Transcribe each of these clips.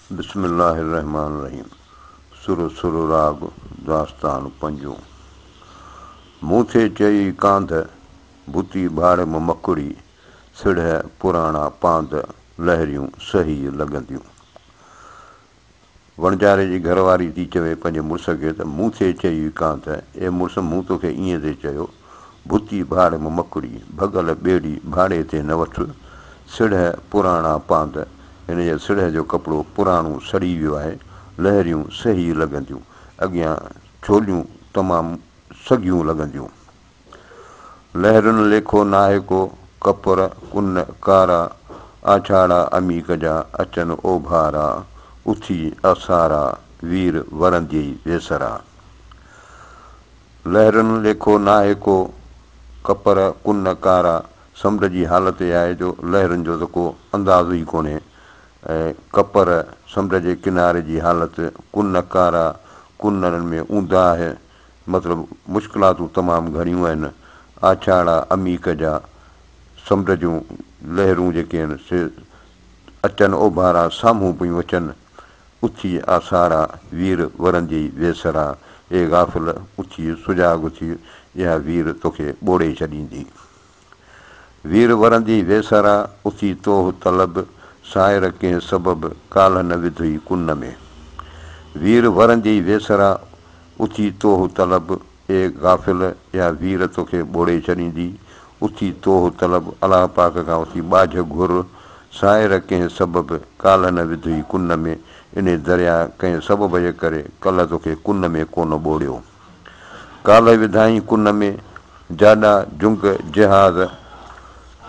बिस्मिल्लाहिर्रहमानिर्रहीम। सुर सुर राग दास्तान पंजो। मूं थे चई कांध भुती भाड़ में मकुड़ी, सिढ़ पुराणा पांध लहरियूं सही लॻंदियूं। वणजारे जी घरवारी थी चवे पंहिंजे मुड़ुस खे त मूं थे चई कांध, ए मुड़ुस मूं तोखे ईअं ते चयो, भुती भाड़ में मकुड़ी, भॻल ॿेड़ी भाड़े ते न वठु, सिढ़ पुराणा पांध, हिन जे सिढ़ जो कपिड़ो पुराणो सड़ी वियो आहे, लहरियूं सही लॻंदियूं, अॻियां छोलियूं तमामु सॻियूं लॻंदियूं। लहरुनि लेखो नाहे को, कपर कुन कारा, आछाड़ा अमीक जा अचनि ओभारा, उथी असारा वीर वरंदी वेसरा। लहरुनि लेखो नाहे को, कपर कुन कारा, समुंड जी हालति आहे जो लहरुनि जो त को अंदाज़ो ई कोन्हे, ऐं कपर समुंड जे किनारे जी हालति, कुन कारा, कुननि में ऊंदा आहे, मतिलबु मुश्किलातूं तमामु घणियूं आहिनि। आछाड़ा अमीक जा, समुंड जूं लहरूं जेके आहिनि से अचनि ओभारा साम्हूं पियूं अचनि। उथी आसारा वीर वरंदी वेसरा, ए गाफ़िल उथी सुजाॻ उथी, इहा वीर तोखे ॿोड़े छॾींदी। वीर वरंदी वेसरा, उथी तोह तलब, साहिर कंहिं सबबु काल्ह न विधुई कुन में। वीर वरंदी वेसरा, उथी तोह तलब, ए गाफ़िल इहा वीर तोखे ॿोड़े छॾींदी। उथी तोह तलब, अलाह पाक खां उथी ॿाझ घुर, साहिर कंहिं सबबु काल्ह न विधुई कुन में, इन दरिया कंहिं सबब जे करे कल्ह तोखे कुन में कोन ॿोड़ियो। काल्ह विधाई कुन में, जाॾा जुंग जिहाज़,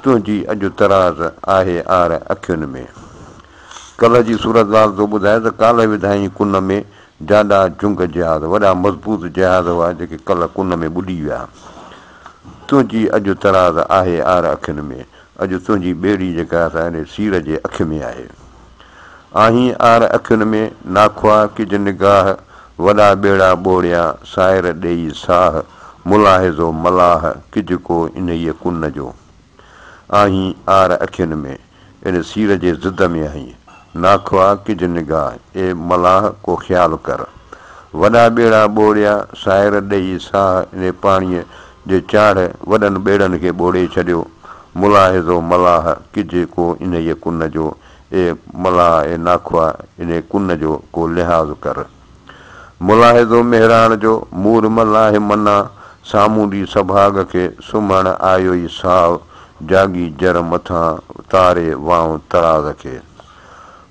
तुंहिंजी अॼु तराज़ आहे आर अखियुनि में। कल्ह जी सूरत लाल थो ॿुधाए त काल्ह विधाई कुन में, जाॾा जुंग जिहाज़, वॾा मज़बूत जिहाज़ हुआ जेके कल्ह कुन में ॿुॾी विया। तुंहिंजी अॼु तराज़ आहे आर अखियुनि में, अॼु तुंहिंजी ॿेड़ी जेका असांजे सीर जे अखि में आहे। आहीं आर अखियुनि में, नाखुआ किज निगाह, वॾा ॿेड़ा ॿोड़िया साहिर ॾेई साह, मुलाहिज़ो मलाह किज को इन कुन जो। आहीं आर अखियुनि में, इन सीर जे ज़िद में आहीं, नाखुआ किज निगाह, ए मलाह को ख़्यालु कर। वॾा ॿेड़ा ॿोड़िया साहिर ॾेई साह, इन पाणीअ जे चाढ़ वॾनि ॿेड़नि खे ॿोड़े छॾियो। मुलाहिज़ो मलाह किज को इन कुन जो, ए मलाह ए नाखुआ इन कुन जो को लिहाज़ कर। मुलाहिज़ो मेहराण जो मूर मलाह मना, सामूंडी सभाग खे सुम्हण आयो ई साव, जागी जर मथां तारे वाऊं तराज़ खे।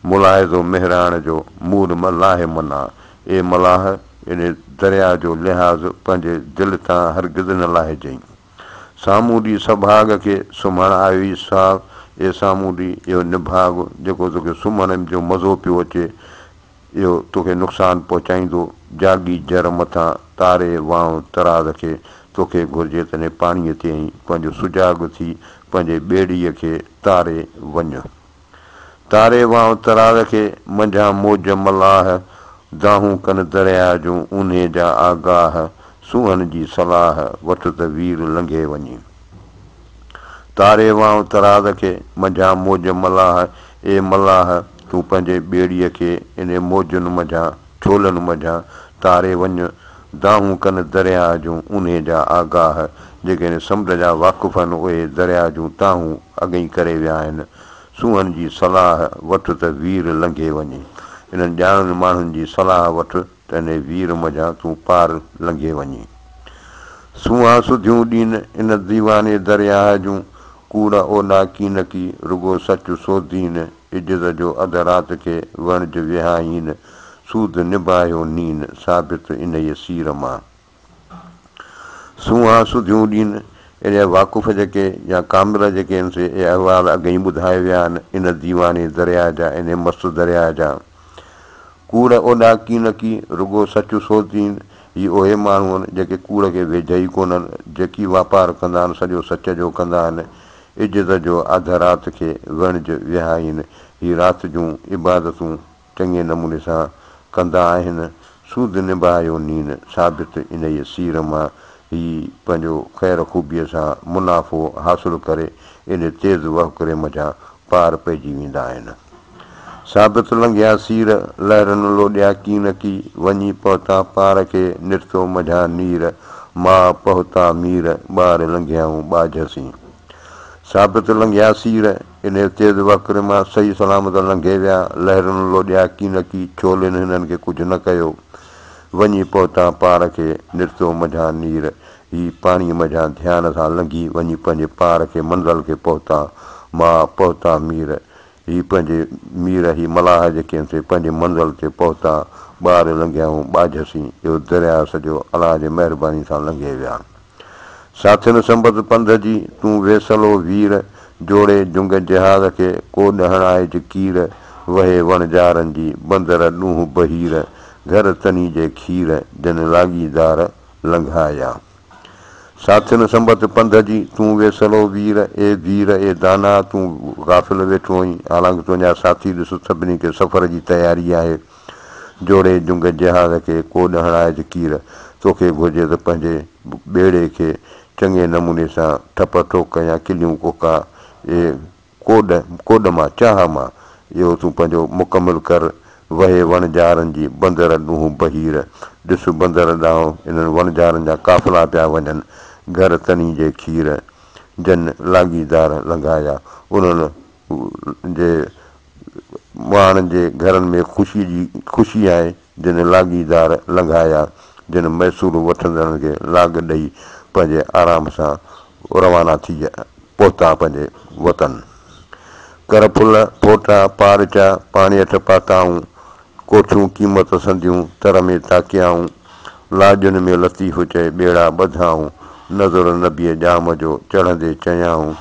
मुलाहिज़ो मेहराण जो मूर मलाह मना, ए मलाह इन दरिया जो लिहाज़ पंहिंजे दिलि तां हरगिज़ न लाहिजईं। सामूंडी सभाग खे सुम्हण आयो ई साव, ए सामूंडी इहो निभाग जेको तोखे सुम्हण जो मज़ो पियो अचे, इहो तोखे नुक़सानु पहुचाईंदो। जागी जर मथां तारे वाऊं तराज़ खे, तोखे घुरिजे त इन पाणीअ ते ई पंहिंजो सुजाॻ थी पंहिंजे ॿेड़ीअ खे तारे वञ। तारे वाऊं तराज़ खे मंझां मौज मलाह, दाहूं कनि दरिया जूं ऊन्हे जा आगाह, सूहन जी सलाह वठि त वीर लंघे वञी। तारे वाऊं तराज़ खे मंझां मौज मलाह, ए मलाह तूं पंहिंजे ॿेड़ीअ खे इन मौजुनि मंझां छोलनि मंझां तारे वञ। दाहूं कनि दरिया जूं ऊन्हे जा आगाह, जेके इन समुंड जा वाक़ुफ़ आहिनि उहे दरिया जूं ताहूं अॻई करे विया आहिनि। सूहन जी सलाह वठि त वीर लंघे वञे, इन्हनि ॼाणनि माण्हुनि जी सलाह वठि त इन वीर मंझां तूं पार लंघे वञी। सूंहां सुधियूं ॾीन इन दीवाने दरिया जूं, कूड़ ओॾा कीन की रुगो सच सोधीन, इज़त जो अधु राति खे वणज विहाईन, सूद निभायो नीन साबित इन सीर मां। सूंहां सुधियूं ॾीन, इन वाक़ुफ़ जेके या कामिल जेके आहिनि से इहे अहवाल अॻई ॿुधाए विया आहिनि इन दीवाने दरिया जा, इन मस्त दरिया जा। कूड़ ओॾा कीन की रुगो सच सोधीन, हीअ उहे माण्हू आहिनि जेके कूड़ खे वेझा ई कोन्हनि, जेकी वापारु कंदा आहिनि सॼो सच जो कंदा आहिनि। इज़त जो अधु राति खे वणज विहाईन, हीअ राति जूं इबादतूं चङे नमूने सां कंदा आहिनि। सूद निभायो नीन साबित इन सीर मां, ही पंहिंजो ख़ैर ख़ूबीअ सां मुनाफ़ो हासिलु करे इन तेज़ वहुकरे मंझां पार पइजी वेंदा आहिनि। साबित लंघिया सीर लहरनि लोॾिया कीन की वञी पहुता पार खे निरतो मझा नीर मां पहुता मीर ॿार लंघियाऊं ॿाझसीं साबित लंघिया सीर इन तेज़ वक्र मां सही सलामत लंघे विया लहरनि लोॾिया कीन की छोलियुनि हिननि खे कुझु न कयो वञी पहुता पार खे निरतो मझा नीर ही पाणीअ मझा ध्यान सां लंघी वञी पंहिंजे पार खे मंज़िल खे पहुता मां पहुता मीर ही पंहिंजे मीर ही मलाह जेके आहिनि से पंहिंजे मंज़िल ते पहुता ॿार लंघियाऊं ॿाझसीं इहो दरिया सॼो अलाह जे महिरबानी सां लंघे विया साथियुनि संबत पंध जी तूं वेसलो वीर जोड़े जुंग जहाज़ खे को हणाए कीर वहे वणजारनि जी बंदर ॾूंहुं बहीर घर तनी जे खीर जन लाॻीदार लंघाया साथियुनि संबत पंध जी तूं वेसलो वीर ए दाना तूं गाफ़िल वेठो आहीं हालांकि तुंहिंजा साथी ॾिस सभिनी खे सफ़र जी तयारी आहे जोड़े जुंग जहाज़ खे कोॾ हणाए कीर तोखे घुरिजे त पंहिंजे ॿेड़े खे चङे नमूने सां ठप ठोक या किलियूं कोका कोॾ मां चाह मां इहो तूं पंहिंजो मुकमिल कर वहे वणजारनि जी बंदर ॾूंहुं बहीर ॾिस बंदर ॾांहुं इन्हनि वणजारनि जा काफ़िला पिया वञनि घर तनी जे खीर जन लाॻीदार लंघाया उन्हनि जे माण्हुनि जे घरनि में ख़ुशी आहे जिन लाॻीदार लंघाया जिन मैसूर वठंदड़नि खे लाॻ ॾेई पंहिंजे आराम सां रवाना थी पहुता पंहिंजे वतन कर फुल फोटा पारचा पाणी हेठि पाताऊं कोठियूं क़ीमत संदियूं तर में ताकियाऊं लाजुनि में लतीफ़ चए ॿेड़ा ॿधाऊं नज़र नबीअ जाम जो चढ़ंदे चयाऊं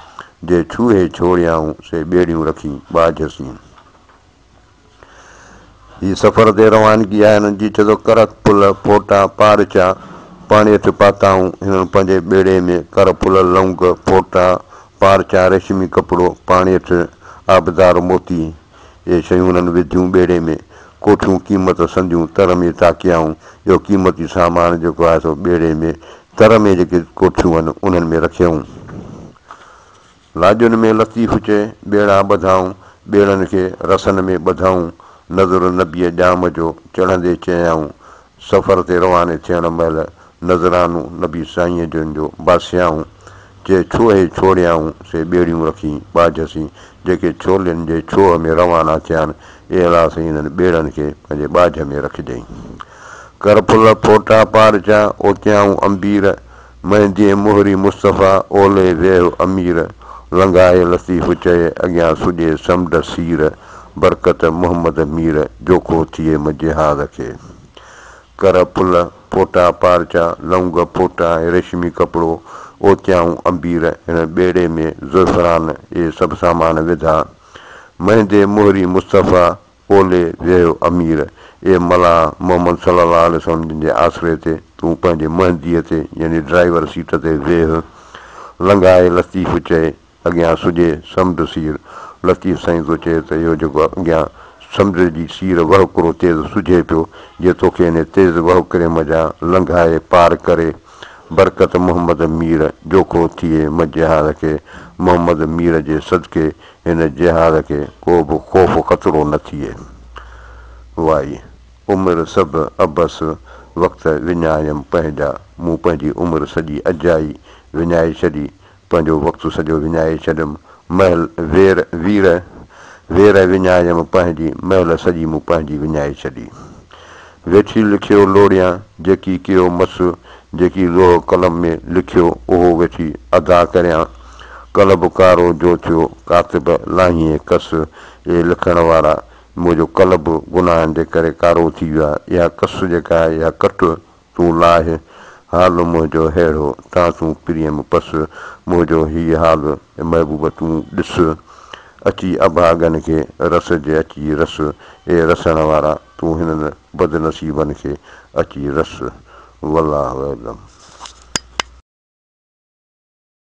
जे छूहे छोड़ियाऊं से ॿेड़ियूं रखी ॿाझसीं हीअ सफ़र ते रवानगी आहे हिननि जी चए थो कर फुल फोटा पारचा पाणी हेठि पाताऊं हिननि पंहिंजे ॿेड़े में कर फुल लौंग फोटा पारचा रेशमी कपिड़ो पाणी हेठि आबदार मोती इहे शयूं हुननि विधियूं ॿेड़े में कोठियूं क़ीमत संदियूं तर में ताकियाऊं इहो क़ीमती सामान जेको आहे सो ॿेड़े में तर में जेके कोठियूं आहिनि उन्हनि में रखियऊं लाजुनि में लतीफ़ चए ॿेड़ा ॿधाऊं ॿेड़नि खे रसनि में ॿधाऊं नज़र नबीअ जाम जो चढ़ंदे चयाऊं सफ़र ते रवाने थियण महिल नज़रानूं नबी साईंअ जन जो बासियाऊं जे छोहे छोड़ियाऊं से ॿेड़ियूं रखी ॿाझसीं जेके छोलियुनि जे छोह में रवाना थिया आहिनि ए अलाह साईं हिननि ॿेड़नि खे पंहिंजे ॿाझ में रखिजईं कर फुल फोटा पारचा ओतियाऊं अंबीर मेहंदीअ मोहरी मुस्तफ़ा ओले वेह अमीर लंघाए लतीफ़ चए अॻियां सुॼे समुंड सीर बरकत मोहम्मद मीर जोखो थिए मजहाद खे कर फुल फोटा पारचा लौंग फोटा ऐं रेशमी कपिड़ो ओतियाऊं अंबीर हिन ॿेड़े में ज़ुल्फरान इहे सभु सामान विधा मेहंदे मोहरी मुस्तफ़ा ओले वेह अमीर ए मला मोहम्मद सल्लल्लाहु अलैहि वसल्लम जे आसिरे ते तूं पंहिंजे मेहंदीअ ते यानी ड्राइवर सीट ते वेह लंघाए लतीफ़ चए अॻियां सुॼे समुंड सीर लतीफ़ साईं थो चए त इहो जेको अॻियां समुंड जी सीर वहुकिरो तेज़ सुझे पियो जे तोखे हिन तेज़ वहुकिरे मज़ा लंघाए पार करे बरकत मोहम्मद मीर जोखो थिए जहाज़ खे मोहम्मद मीर जे सदके हिन जहाज़ खे को बि ख़ौफ़ ख़तरो न थिए वाई उमिरि सभु अबस वक़्तु विञायमि पंहिंजा मूं पंहिंजी उमिरि सॼी अजाई विञाए छॾी पंहिंजो वक़्तु सॼो विञाए छॾियुमि महल वेर विञायमि पंहिंजी महल सॼी मूं पंहिंजी विञाए छॾी वेठी लिखियो लोड़ियां जेकी कयो मस जेकी लोह कलम में लिखियो उहो वेठी अदा करियां कलब कारो जो थियो कातिब लाहीअ कस इहे लिखण वारा मुंहिंजो कलब गुनाहनि जे करे कारो थी वियो आहे इहा कस जेका आहे इहा कट तूं लाहे हाल मुंहिंजो अहिड़ो तां तूं प्रियम पस मुंहिंजो हीअ हाल महबूब तूं ॾिस अची अभागनि खे रस जे अची रस ए रसण वारा तूं हिननि बदनसीबनि खे अची रस वल्लाहु अलम।